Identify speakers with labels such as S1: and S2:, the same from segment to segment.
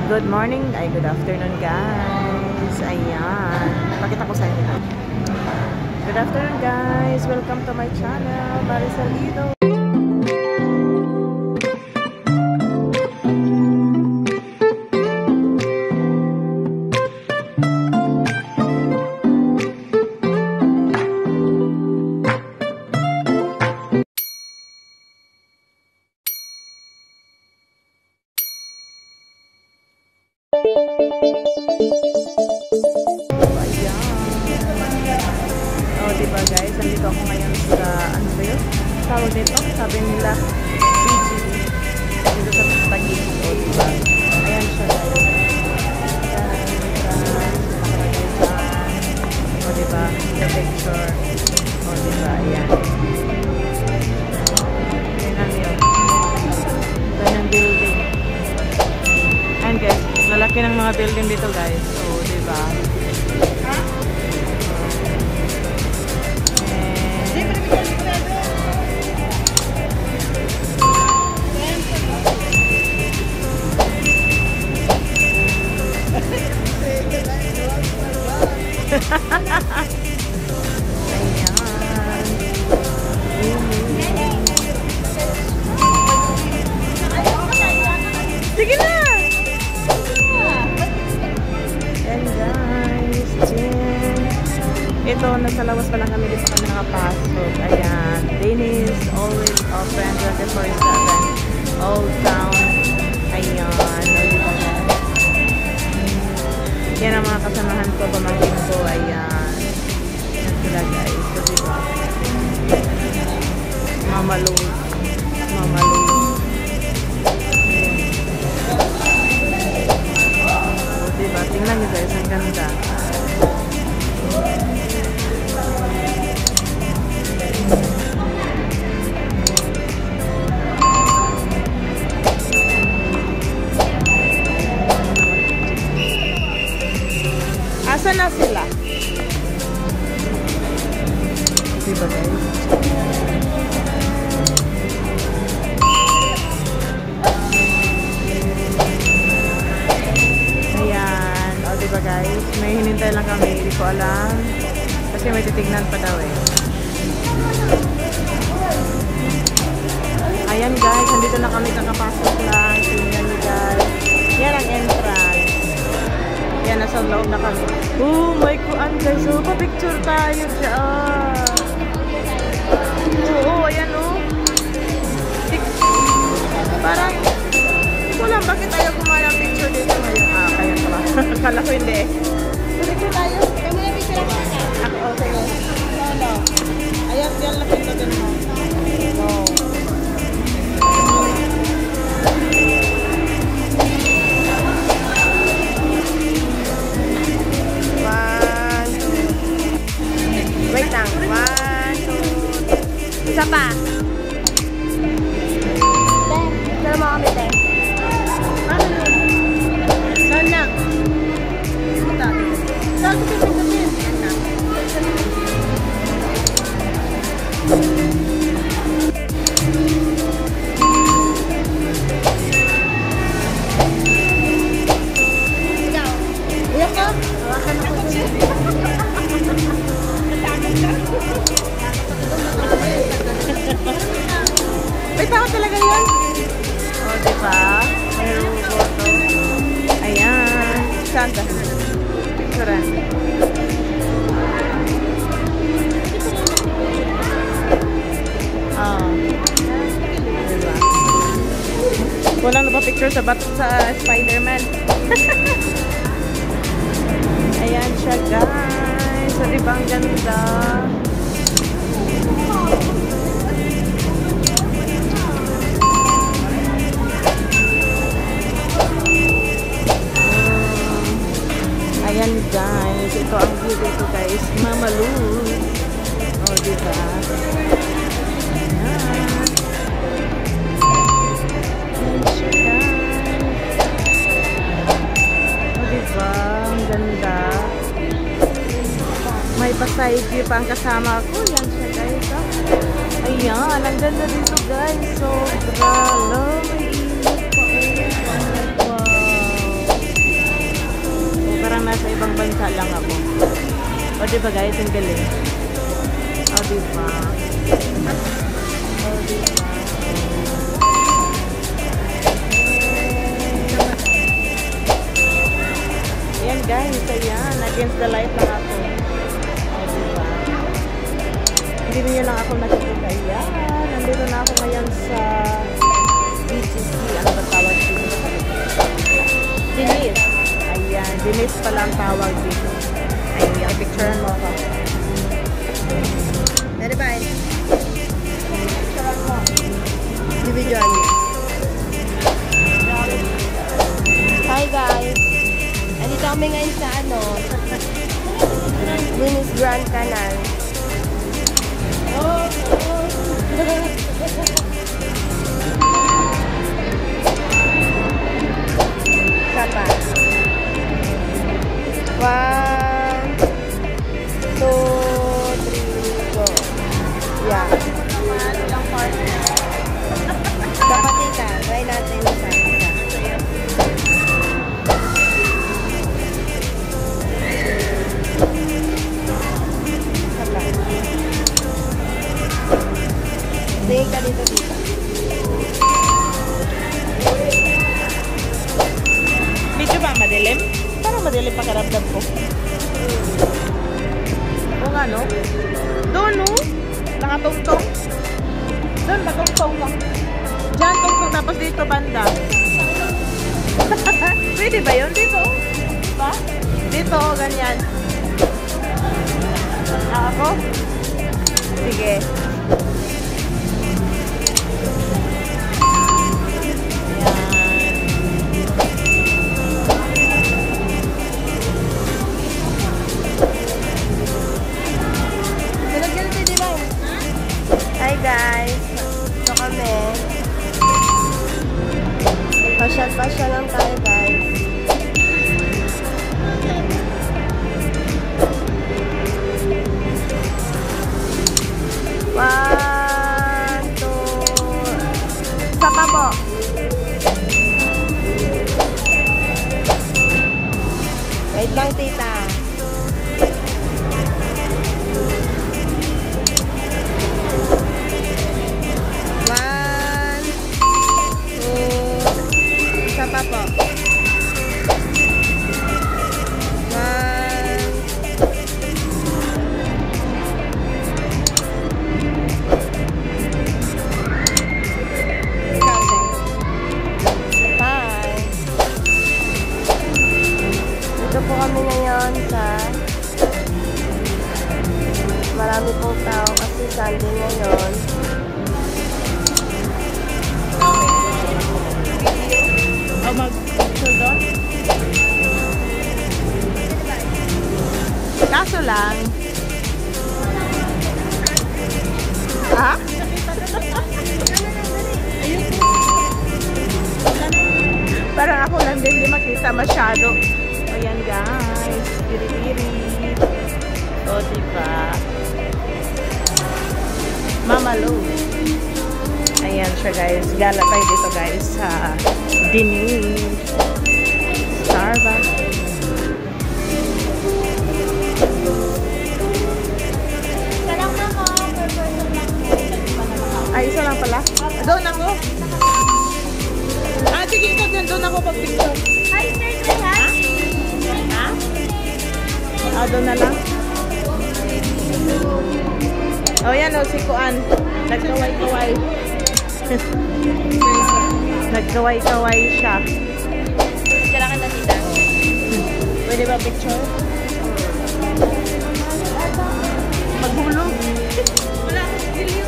S1: Good morning, ay good afternoon guys. Ayan. Pakita ko sa inyo. Good afternoon guys. Welcome to my channel, Maricel Ido. Diba guys, nandito ako ngayon sa, ano ba yun? Tawag dito, sabi nila, PG. Dito sa Taguig. O diba? Ayan siya guys. O diba? The picture. O diba? Ayan. Ayan yun. Ganyan building. Ayan guys, lalaki ng mga building dito guys. O diba? Sige na! Ayan guys, ito, nasa lawas pa lang kami, di pa kami nakapasok. Ayan, Dennis always open 24/7 Old Town. Ayan, yan ang mga kasamahan ko, pamangkin ko. Ayan, yan sila guys. So diba, mamalong diba? Tingnan nyo guys, ang ganda. Asa na sila? Diba guys? Diba guys, may hinintay lang kami, hindi ko alam kasi may titignan pa daw eh. Ayan guys, nandito na kami, kakapasok lang. Tingnan nyo guys, yan ang entrance. Yan, nasa loob na kami. Oh my God guys, so pa-picture tayo dyan. Oo, ayan oh. Parang hindi ko lang bakit tayo kumala picture dito ngayon. Kaya pala. Kala ko hindi. Picture tayo. Kami na picture ako. Ako, okay. No. Ayan, yan lapit na din mo. Wow. One, two. Wait lang. 1, 2. Isa pa. Saan mo kami tayo? Ano yun? Saan na? Saan ko pipindutin? Ikaw? Iyak ka? Hawakan ako dyan. May tao talaga yan? O, diba? May robot. Ayan. Saan ka? Picturean. Diba? Walang napapicture sa Spider-Man. Ayan siya guys. So, diba ang ganda? Ayan guys, ito ang view dito guys, Mamalu. O diba? Ayan. Ayan siya guys. O diba? Ang ganda. May pa-side view pa ang kasama ko. Yan siya guys. Ayan, ang ganda dito guys. Sobra. Love. Wow. isa lang ako. O diba guys, ang galing. O diba? O diba? Ayan guys, ayan. Against the light lang ako. O diba? Hindi niyo lang ako nakikita. Ayan. Nandito na ako ngayon sa BGC. Ano ba tawag dito? Denise. Ayan. Denise pala ang tawag dito. Ayan. Picturean mo ako. Ready ba? Picturean mo. Bibidyoan mo.
S2: Hi guys! Andito kami ngayon sa Denise Grand Canal. Sapa. 1, 2, 3, go. Yeah. Kapatid ka. Try natin isa. Tingin ka dito.
S1: Medyo ba madilim? Parang madilim pakiramdam ko. O nga no? Doon no? Nakatungtong. Doon patungtong lang. Diyan tungtong tapos dito banda. Pwede ba yun? Dito? Diba? Dito o ganyan. Ako? Sige.
S2: Hi guys! Ito kami. Pasyal-pasyal lang tayo guys. One, two. Sapa po. Wait lang tita. Sapa po. 1. Hi. Dito po kami ngayon sa marami pong tao kasi Sunday ngayon.
S1: O mag-picture doon? Kaso lang. Ha? Parang ako lang din, di makita masyado. Ayan guys, piri-piri. O diba? Mama Lou. Ayan siya guys. Gala tayo dito guys sa Denise Starbucks. Ay, isa lang pala. Doon ako. Sige, ikaw dyan. Doon ako pag-picture. Ha? Doon na lang. O yan o, si Kuan. Nagkaway-kaway. Nagkaway-kaway siya.
S2: Kailangan na tita.
S1: Pwede ba picture? Maghulog. Wala akong giliw.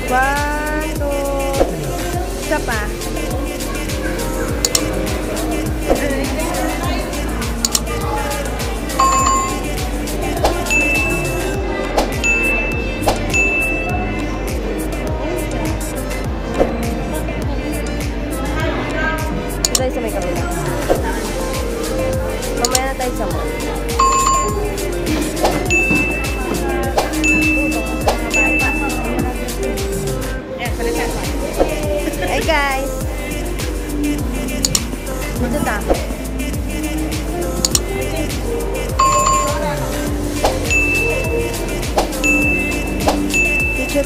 S2: One, two, isa pa. Tayo sa may kabila. Mamaya na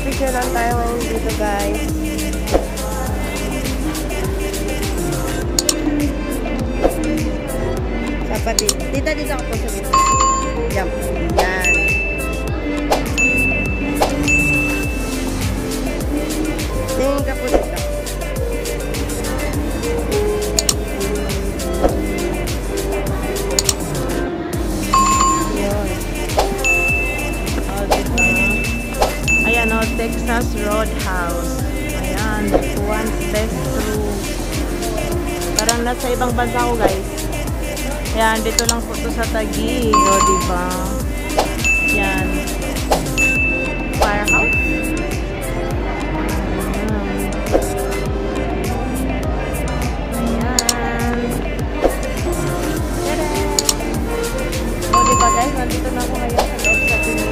S2: Picture lang tayo ngayon dito, guys.
S1: Kapatid. Tita, dito ako po sa dito. Yan. Yan. Tingin ka po dito. Yun. Oh, dito. Ayan, oh, Texas Roadhouse. Ayan, Juan's Best Room. Parang nasa ibang bansa ko, guys. Ayan, dito lang po ito sa Taguig. O, diba? Yan. Firehouse. Ayan. Tada! O, diba, guys? Nandito na ako ngayon sa loob sa Taguig.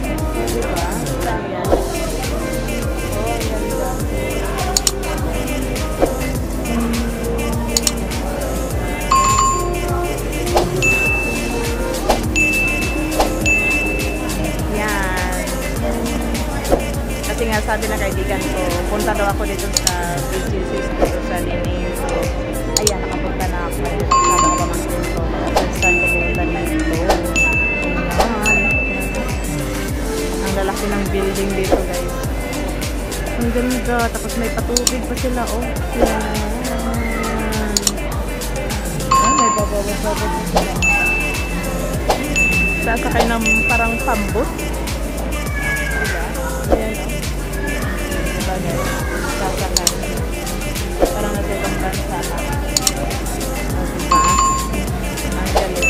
S1: O, diba? Ayan. O, ang ganda. Kasi nga sabi ng kaibigan ko, punta daw ako dito sa BGC dito sa Lining. So, ayan, nakapunta na ako. Sabi ko pamangkin ko. First time ko pumunta dito. Ayan. Ang lalaki ng building dito, guys. Ang ganda. Tapos may patubig pa sila, oh. Ayan. Ayan, may babawad-babad sila. Sasakay ng parang pambot. Ayan, oh. Diba, guys? Sasakay. Parang nasa ibang bansa na. O, diba? Ang galing.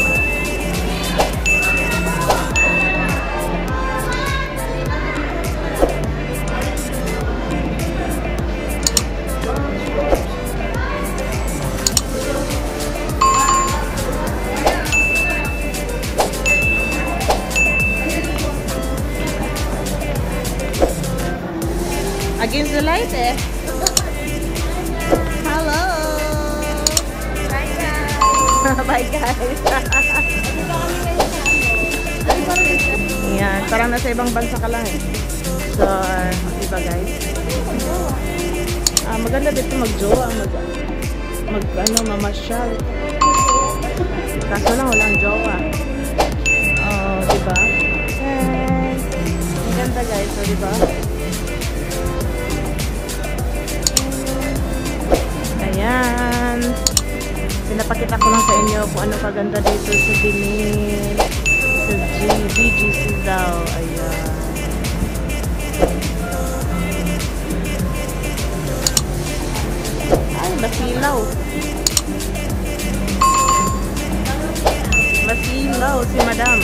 S1: Against the light, eh. Hello! Bye, guys! Bye, guys! Ayan, parang nasa ibang bansa ka lang, eh. So, diba, guys? Maganda dito mag-jowa, mamasyal. Kaso lang, walang jowa. Oh, diba? Hey! Ang ganda, guys. So, diba? Ayan. Pinapakita ko lang sa inyo kung ano kaganda dito sa Dinil. Sa BGC daw. Ayan. Ay, masilaw. Masilaw si Madam.